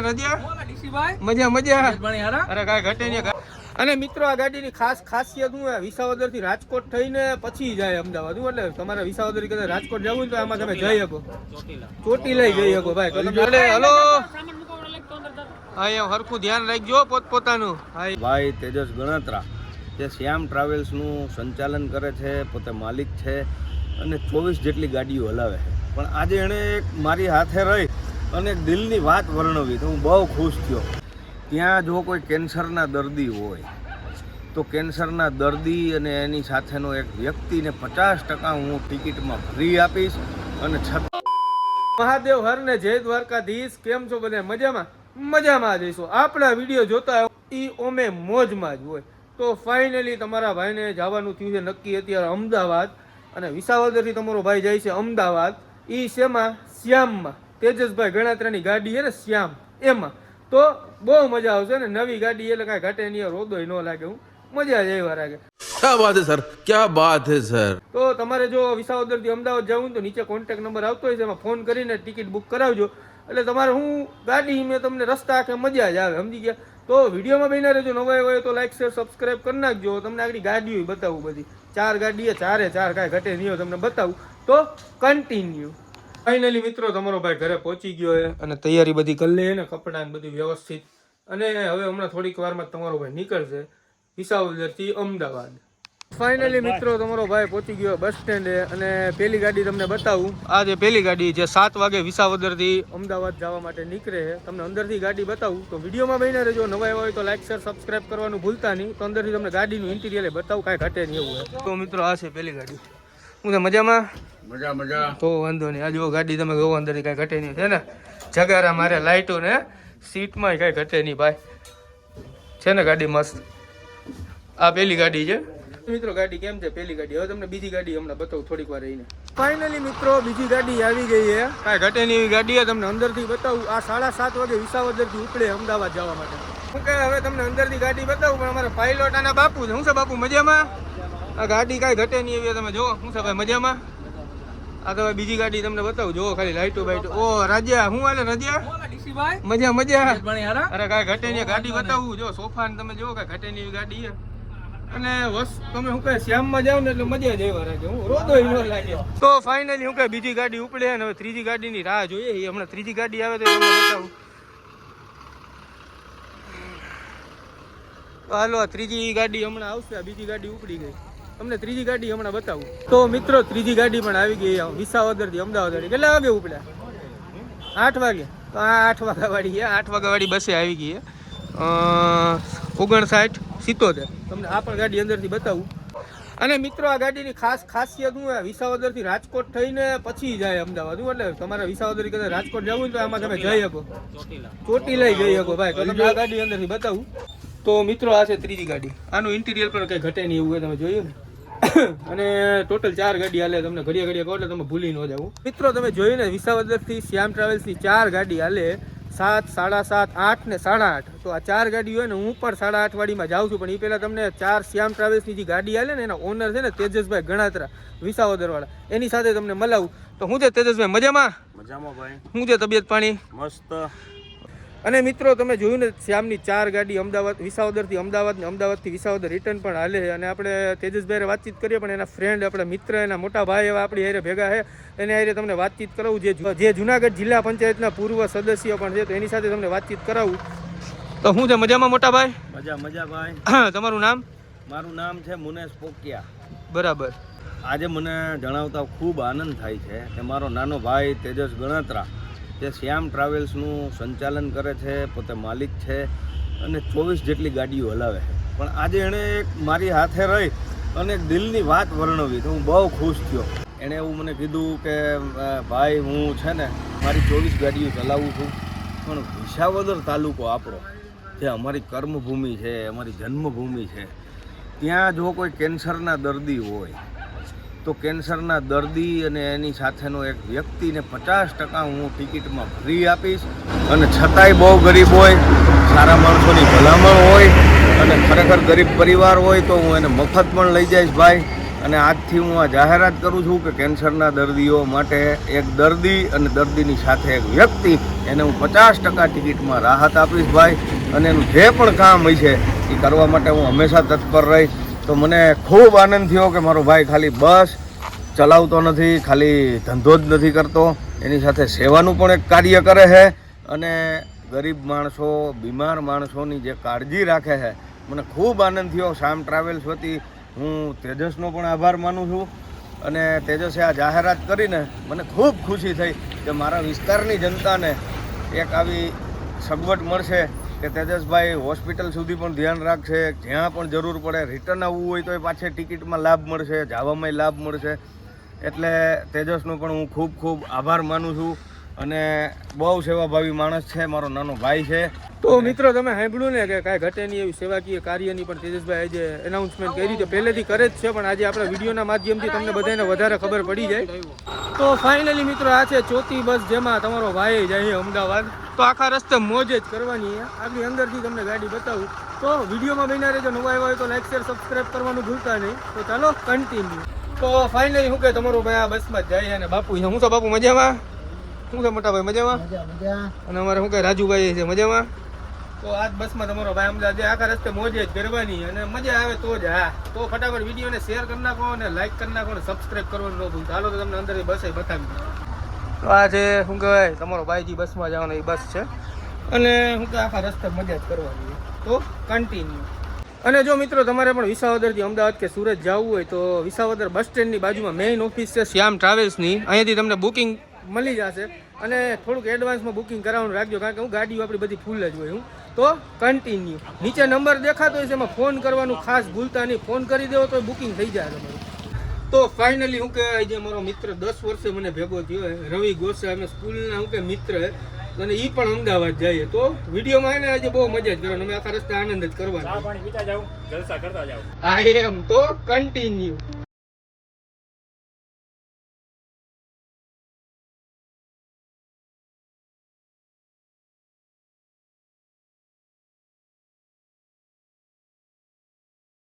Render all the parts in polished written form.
રજ્યા મજા મજા અરે કાંઈ ઘટે નહીં. અને મિત્રો આ ગાડીની ખાસિયત શું છે, વિસાવદર થી રાજકોટ થઈને પછી જાય અમદાવાદ. એટલે તમારે વિસાવદર થી કદાચ રાજકોટ જવું તો આમાં તમે જઈ શકો, ચોટી લઈ જઈ શકો ભાઈ. હલો હા એમ હરખું ધ્યાન રાખજો પોતપોતાનું. ભાઈ તેજસ ગણાત્રા જે શ્યામ ટ્રાવેલ્સનું સંચાલન કરે છે, પોતે માલિક છે અને 24 જેટલી ગાડીઓ હલાવે છે. પણ આજે એણે એક મારી હાથે રહી અને એક દિલની વાત વર્ણવી તો હું બહુ ખુશ થયો. ત્યાં જો કોઈ કેન્સરના દર્દી હોય તો કેન્સરના દર્દી અને એની સાથેનો એક વ્યક્તિને 50% હું ટિકિટમાં ફ્રી આપીશ. અને મહાદેવ હર ને જય દ્વારકાધીશ. કેમ છો બધા? મજામાં મજામાં જઈશું. આપણા વિડીયો જોતા ઈ ઓમે મોજમાં જ હોય. તો ફાઇનલી તમારા ભાઈને જવાનું થયું છે નક્કી અત્યારે અમદાવાદ. અને વિસાવદરથી તમારો ભાઈ જાય છે અમદાવાદ. ઈ શેમાં? શ્યામમાં. તેજસભાઈ ગણાત્રાની ગાડી છે ને શ્યામ, એમાં. તો બહુ મજા આવશે ને. નવી ગાડી એટલે કાંઈ ઘટે નહીં, રોદોય ન લાગે. હું મજા જ એવા લાગે. क्या बात है सर, क्या बात है सर. તો તમારે જો વિસાવદર થી અમદાવાદ જવું તો નીચે કોન્ટેક્ટ નંબર આવતો હોય છે, એમાં ફોન કરીને ટિકિટ બુક કરાવજો. એટલે તમારે હું ગાડી મેં તમને રસ્તા આખે મજા જ આવે, સમજી ગયા? તો વિડીયોમાં બન્યા રહેજો. નવા હોય તો લાઈક શેર સબસ્ક્રાઈબ કરી નાખજો. તમને આગળ ગાડીઓ બતાવું બધી. 4 ગાડી, 4 કાંઈ ઘટે નહીં તમને બતાવું. તો કન્ટિન્યુ. ફાઇનલી મિત્રો તમારો ભાઈ ઘરે પહોંચી ગયો છે અને તૈયારી બધી કરી લે ને, કપડાં બધી વ્યવસ્થિત. અને હવે હમણાં થોડીક વારમાં તમારો ભાઈ નીકળશે વિસાવદરથી અમદાવાદ. ફાઇનલી મિત્રો તમારો ભાઈ પહોંચી ગયો બસ સ્ટેન્ડે. અને પેલી ગાડી તમને બતાવું. આ જે પેલી ગાડી જે 7 વાગે વિસાવદરથી અમદાવાદ જવા માટે નીકળે છે. તમને અંદરથી ગાડી બતાવું. તો વિડીયોમાં બન્યા રહેજો. નવા એવા હોય તો લાઈક શેર સબસ્ક્રાઈબ કરવાનું ભૂલતા નહીં. તો અંદરથી તમને ગાડીનું ઇન્ટિરિયર બતાવું, કાંઈ ઘટે નહીં એવું હોય. તો મિત્રો આ છે પેલી ગાડી. હું તો મજામાં મજા તો વાંધો નહીં. આ જો ગાડી તમે જોવો અંદરથી કાંઈ ઘટે નહીં છે ને. જગારા મારે લાઇટો ને સીટમાં કાંઈ ઘટે નહીં ભાઈ. છે ને ગાડી મસ્ત. આ પેલી ગાડી છે મિત્રો. ગાડી કેમ છે પેલી ગાડી. હવે તમને બીજી ગાડી હમણાં બતાવું થોડીક વાર રહીને. ફાઇનલી મિત્રો બીજી ગાડી આવી ગઈ છે. કાંઈ ઘટે નહીં એવી ગાડી છે. તમને અંદરથી બતાવું. આ 7:30 વાગે વિસાવદરથી ઉપડે અમદાવાદ જવા માટે. હું કે હવે તમને અંદરથી ગાડી બતાવું. પણ અમારા પાયલોટ અને બાપુ છે. શું છે બાપુ મજામાં? આ ગાડી કાંઈ ઘટે નહીં એવી તમે જુઓ. શું છે ભાઈ મજામાં? આ તો બીજી ગાડી તમને બતાવું. જુઓ ખાલી લાઈટો બાઈટો. ઓ રાજ્યા શું હાલે રાજ્યા? મજા મજા અરે કાંઈ ઘટે નહીં. ગાડી બતાવું. જો સોફા ને તમે જુઓ કાંઈ ઘટે નહીં એવી ગાડી છે. અને તમે શું કહે શ્યામમાં જાવ ને એટલે મજા જ એવા રાખે. હું રોદોય ન લાગે. તો ફાઇનલી શું કહે બીજી ગાડી ઉપડે અને હવે ત્રીજી ગાડીની રાહ જોઈએ. હમણાં ત્રીજી ગાડી આવે તો તમને બતાવું. હાલો આ ત્રીજી ગાડી હમણાં આવશે. બીજી ગાડી ઉપડી ગઈ. તમને ત્રીજી ગાડી હમણાં બતાવું. તો મિત્રો ત્રીજી ગાડી પણ આવી ગઈ વિસાવદરથી અમદાવાદ. કેટલા વાગે ઉપડ્યા? 8 વાગે. તો આ 8 વાગ્યા વાળી છે. 8 વાગ્યા વાળી બસે આવી ગઈ છે. 59-77. તમને આ પણ ગાડી અંદરથી બતાવું. અને મિત્રો આ ગાડીની ખાસિયત શું છે, વિસાવદરથી રાજકોટ થઈને પછી જાય અમદાવાદ. એટલે તમારે વિસાવદર કદાચ રાજકોટ જવું તો આમાં તમે જઈ શકો, ચોટી લઈ જઈ શકો ભાઈ. તો તમને આ ગાડી અંદરથી બતાવું. તો મિત્રો આ છે ત્રીજી ગાડી. આનું ઇન્ટિરિયર પણ કંઈ ઘટે નહીં એવું હોય તમે જોયું ને. અને ટોટલ 4 ગાડી હાલે. તમને ઘડિયા કહો એટલે તમે ભૂલી ન જાવ. મિત્રો તમે જોયું ને વિસાવદરથી શ્યામ ટ્રાવેલ્સની 4 ગાડી હાલે. 7, 7:30, 8 ને 8:30. તો આ 4 ગાડી હોય ને. હું પણ 8:30 વાળીમાં જાઉં છું. પણ એ પહેલાં તમને 4 શ્યામ ટ્રાવેલ્સની જે ગાડી હાલે ને એના ઓનર છે ને તેજસભાઈ ગણાત્રા વિસાવદર વાળા, એની સાથે તમને મલાવું. તો હું છે તેજસભાઈ મજામાં ભાઈ. શું છે તબિયત પાણી? મસ્ત. અને મિત્રો તમે જોયું ને શ્યામની 4 ગાડી અમદાવાદ વિસાવદરથી અમદાવાદ ને અમદાવાદથી વિસાવદર રિટર્ન પણ હાલે. અને આપણે તેજસભાઈ વાતચીત કરીએ. પણ એના ફ્રેન્ડ આપણા મિત્ર એના મોટા ભાઈ એવા આપણી હારે ભેગા છે. એને હારે તમને વાતચીત કરાવું. જે જુનાગઢ જિલ્લા પંચાયતના પૂર્વ સદસ્ય પણ છે. તો એની સાથે તમને વાતચીત કરાવું. તો શું છે મજામાં મોટા ભાઈ? મજા ભાઈ. તમારું નામ? મારું નામ છે મુનેશ પોકિયા. બરાબર. આજે મને જણાવતા ખૂબ આનંદ થાય છે કે મારો નાનો ભાઈ તેજસ ગણાત્રા જે શ્યામ ટ્રાવેલ્સનું સંચાલન કરે છે, પોતે માલિક છે અને 24 જેટલી ગાડીઓ હલાવે છે. પણ આજે એણે એક મારી હાથે રહી અને એક દિલની વાત વર્ણવી તો હું બહુ ખુશ થયો. એણે એવું મને કીધું કે ભાઈ હું છે ને મારી 24 ગાડીઓ ચલાવું છું, પણ વિસાવદર તાલુકો આપણો જે અમારી કર્મભૂમિ છે, અમારી જન્મભૂમિ છે, ત્યાં જો કોઈ કેન્સરના દર્દી હોય તો કેન્સરના દર્દી અને એની સાથેનો એક વ્યક્તિને 50% હું ટિકિટમાં ફ્રી આપીશ. અને છતાંય બહુ ગરીબ હોય, સારા માણસોની ભલામણ હોય અને ખરેખર ગરીબ પરિવાર હોય તો હું એને મફત પણ લઈ જઈશ ભાઈ. અને આજથી હું આ જાહેરાત કરું છું કે કેન્સરના દર્દીઓ માટે એક દર્દી અને દર્દીની સાથે એક વ્યક્તિ એને હું 50% ટિકિટમાં રાહત આપીશ ભાઈ. અને એનું જે પણ કામ હોય છે એ કરવા માટે હું હંમેશા તત્પર રહીશ. તો મને ખૂબ આનંદ થયો કે મારો ભાઈ ખાલી બસ ચલાવતો નથી, ખાલી ધંધો જ નથી કરતો, એની સાથે સેવાનું પણ એક કાર્ય કરે છે અને ગરીબ માણસો, બીમાર માણસોની જે કાળજી રાખે છે. મને ખૂબ આનંદ થયો. શ્યામ ટ્રાવેલ્સ વતી હું તેજસનો પણ આભાર માનું છું. અને તેજસે આ જાહેરાત કરીને મને ખૂબ ખુશી થઈ કે મારા વિસ્તારની જનતાને એક આવી સગવડ મળશે કે તેજસભાઈ હોસ્પિટલ સુધી પણ ધ્યાન રાખશે, જ્યાં પણ જરૂર પડે રિટર્ન આવવું હોય તો એ પાછે ટિકિટમાં લાભ મળશે, જવામાં લાભ મળશે. એટલે તેજસનો પણ હું ખૂબ ખૂબ આભાર માનું છું. અને બહુ સેવાભાવી માણસ છે, મારો નાનો ભાઈ છે. તો મિત્રો તમે સાંભળ્યું ને કે કાંઈ ઘટે નહીં એવી સેવાકીય કાર્યની પણ તેજસભાઈ આજે એનાઉન્સમેન્ટ કરી છે, પહેલેથી કરે જ છે, પણ આજે આપણા વિડીયોના માધ્યમથી તમને બધાને વધારે ખબર પડી જાય. તો ફાઇનલી મિત્રો આ છે ચોથી બસ જેમાં તમારો ભાઈ જાય અમદાવાદ. તો આખા રસ્તે મોજ જ કરવાની. આગળ અંદરથી તમને ગાડી બતાવું. તો વિડીયોમાં બન્યા રહેજો. નવા આવ્યા હોય તો લાઈક શેર સબસ્ક્રાઈબ કરવાનું ભૂલતા નહીં. તો ચાલો કન્ટિન્યુ. તો ફાઇનલી શું કે તમારો ભાઈ આ બસમાં જ જાય અને બાપુ હું તો બાપુ મજામાં? શું છે મોટા ભાઈ મજામાં? અને અમારે શું કહે રાજુભાઈ છે મજામાં? તો આજ બસમાં તમારો ભાઈ અમદાવાદ આખા રસ્તે મોજ જ કરવાની અને મજા આવે તો જ. હા તો ફટાફટ વિડીયોને શેર કરી નાખો અને લાઈક કરી નાખો અને સબસ્ક્રાઈબ કરવાનું ન ભૂલતા. ચાલો તો તમને અંદરથી બસ બતાવી દઉં. તો આ છે શું કહેવાય તમારો ભાઈજી બસમાં જવાનો એ બસ છે અને શું કહે આખા રસ્તે મજા જ કરવાની. તો કન્ટિન્યુ. અને જો મિત્રો તમારે પણ વિસાવદરથી અમદાવાદ કે સુરત જવું હોય તો વિસાવદર બસ સ્ટેન્ડની બાજુમાં મેઇન ઓફિસ છે શ્યામ ટ્રાવેલ્સની. અહીંયાથી તમને બુકિંગ મળી જશે અને થોડુંક એડવાન્સમાં બુકિંગ કરાવવાનું રાખજો, કારણ કે હું ગાડીઓ આપણી બધી ફૂલ જ હોય. હું તો કન્ટિન્યુ. નીચે નંબર દેખાતો હોય છે એમાં ફોન કરવાનું ખાસ ભૂલતા નહીં. ફોન કરી દેવો તો બુકિંગ થઈ જાય તમારું. તો ફાઇનલી હું કહેવાય જે મારો મિત્ર 10 વર્ષે મને ભેગો થયો રવિ ગોસા, અમે સ્કૂલના હું કે મિત્ર અને એ પણ અમદાવાદ જઈએ. તો વિડીયોમાં એને આજે બહુ મજા જ કરવાની, અમે આખા રસ્તે આનંદ જ કરવાનો. હા એમ તો કન્ટિન્યુ.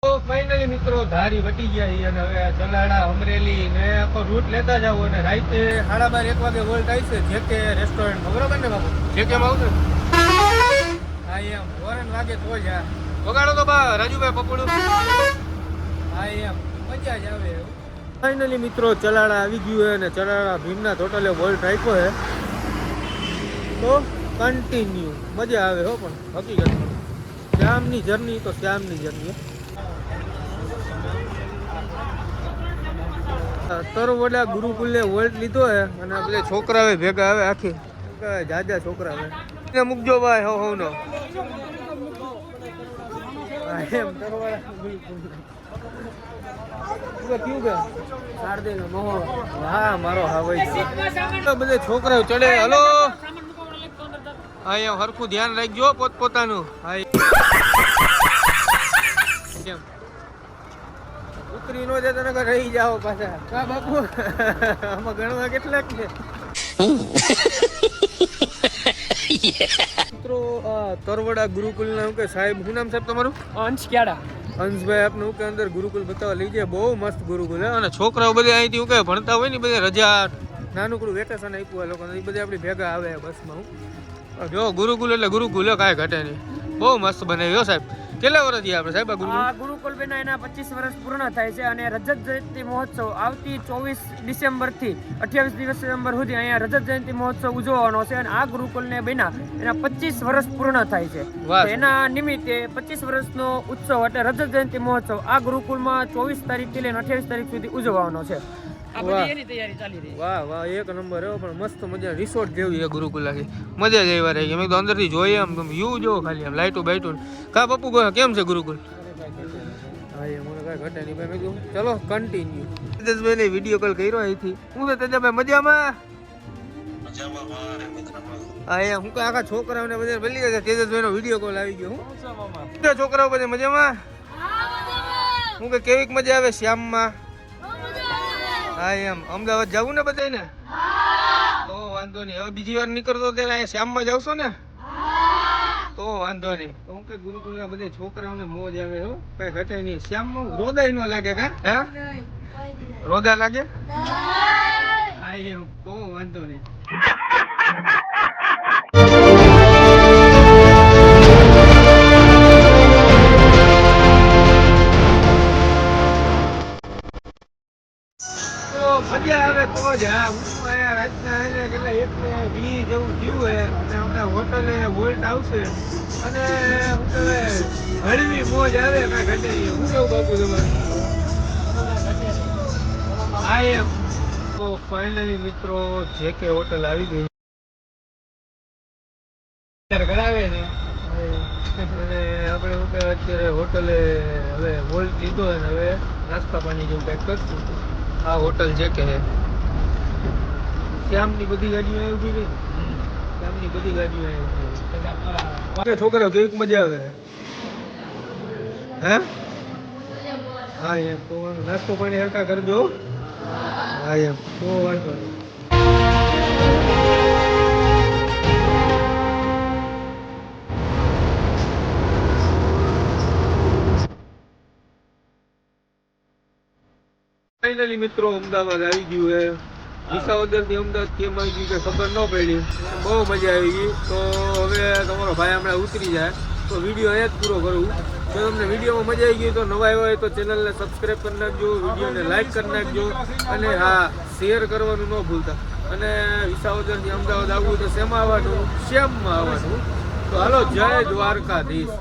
તો ફાઇનલી મિત્રો ધારી વટી ગયા છે અને હવે ચલાડા અમરેલી ને આખો રૂટ લેતા જાવ અને રાતે 12:30 1 વાગે વોલ્ટ આવી છે જેકે રેસ્ટોરન્ટ. બરોબર ને બાપુ? જેકે માં આવશે. હા એમ વોરન વાગે તો જ. વગાડો તો બા રાજુભાઈ પપડું. હા એમ મજા જ આવે. ફાઇનલી મિત્રો ચલાડા આવી ગયું છે અને ચલાડા ભીમના ટોટલે વોલ્ટ રાખ્યો છે. તો કન્ટિન્યુ મજા આવે હો. પણ હકીકતમાં શ્યામની જર્ની તો શ્યામની જર્ની. તરવડા ગુરુકુલે વોલ્ટ લીધો હે અને બધા છોકરાઓ ભેગા આવે આખી જાજા છોકરા આવે મૂકજો ભાઈ હો નો. એમ તરવડા ગુરુકુલ કેવું કે શારદેનો મોહ. હા મારો હા ભાઈ બધા છોકરાઓ ચડે. હલો હા એમ હરખું ધ્યાન રાખજો પોતપોતાનું. હા કેમ ઉતરી નો જતો નકર રહી જાઓ પાછા. કા બાપુ આમાં ગણવા કેટલાક છે મિત્રો? તરવડા ગુરુકુલ ના કે સાહેબ શું નામ સાહેબ તમારું? અંશ ક્યાડા. અંશભાઈ આપનું કે અંદર ગુરુકુલ બતાવવા લઈ જાય. બહુ મસ્ત ગુરુકુલ અને છોકરાઓ બધા અહીંથી કે ભણતા હોય ને બધા રજા નાનકડું વેકેશન આપ્યું લોકો એ બધા આપણી ભેગા આવે બસમાં. હું જો ગુરુકુલ એટલે ગુરુકુલ કાંઈ ઘટે નહીં. બહુ મસ્ત બનાવ્યો સાહેબ. કેટલા વર્ષ થયા આપણે સાહેબ આ ગુરુકુલ બેના એના 25 વર્ષ પૂર્ણ થાય છે અને રજત જયંતિ મહોત્સવ આવતી 24 ડિસેમ્બર થી 28 ડિસેમ્બર સુધી અહીંયા રજત જયંતિ મહોત્સવ ઉજવવાનો છે અને આ ગુરુકુલને બેના એના 25 વર્ષ પૂર્ણ થાય છે. એના નિમિત્તે 25 વર્ષનો ઉત્સવ એટલે રજત જયંતિ મહોત્સવ આ ગુરુકુલમાં 24 તારીખથી લઈને 28 તારીખ સુધી ઉજવવાનો છે. વાહ વાહ એક નંબર એવો. પણ મસ્ત મજા રિસોર્ટ જેવી છે ગુરુકુલ આખી. મજા જ એવા રહી. અમે તો અંદરથી જોઈએ આમ તમે વ્યૂ જો ખાલી આમ લાઈટો બાઈટો. કા પપ્પુ કેમ છે ગુરુકુલ? હા એ મને કાંઈ ઘટે નહીં ભાઈ. મેં ચલો કન્ટિન્યુ. તેજસભાઈને વિડીયો કોલ કર્યો અહીંથી. હું છે તેજસભાઈ મજામાં? હા એ હું આખા છોકરાઓને બધા ભલી ગયા. તેજસભાઈનો વિડીયો કોલ આવી ગયો. હું છોકરાઓ બધા મજામાં? હું કે કેવીક મજા આવે શ્યામમાં? હા એમ અમદાવાદ જવું ને બધાને? તો વાંધો નહીં. હવે બીજી વાર નીકળતો ત્યારે અહીંયા શ્યામમાં જાવશો ને? તો વાંધો નહીં. તો હું કે ગુરુકુલના બધા છોકરાઓને મોજ આવે હો. કઈ ઘટે નહીં. શ્યામમાં રોદાય ન લાગે કા? હા રોગા લાગે હા એમ બહુ વાંધો નહીં તો મજા આવે તો જ હા હું અહીંયા રાતના એને કેટલા એકને 20 જેવું થયું હે અને હમણાં હોટલે વોલ્ટ આવશે અને હું કહેવાય હળવી મોજ આવે કાંઈ ઘટે નહીં હું કેવું બાપુ તમારે હા એમ તો ફાઇનલી મિત્રો જે કે હોટલ આવી ગઈ કરાવે ને અને આપણે શું કહેવાય અત્યારે હોટલે હવે વોલ્ટ લીધો અને હવે નાસ્તા પાણી જેવું કંઈક કરશું આ હોટલ જે કે શ્યામની બધી ગાડીઓ આવી ઉભી રહી શ્યામની બધી ગાડીઓ આવી ઉભી છોકરા કેવીક મજા આવે હે હા એમ તો નાસ્તો પાણી હરકા કરજો હા એમ તો વાંધો નહીં ફાઇનલી મિત્રો અમદાવાદ આવી ગયું હે વિસાવદર થી અમદાવાદ કેમ આવી ગયું કે ખબર ન પડી બહુ મજા આવી ગઈ તો હવે તમારો ભાઈ હમણાં ઉતરી જાય તો વિડીયો અહીંયા જ પૂરો કરું જો તમને વિડીયોમાં મજા આવી ગઈ તો નવા આવ્યા હોય તો ચેનલને સબસ્ક્રાઈબ કરી નાખજો વિડીયોને લાઈક કરી નાખજો અને હા શેર કરવાનું ન ભૂલતા અને વિસાવદરથી અમદાવાદ આવવું તો શેમાં આવવાનું શ્યામમાં આવવાનું તો હાલો જય દ્વારકાધીશ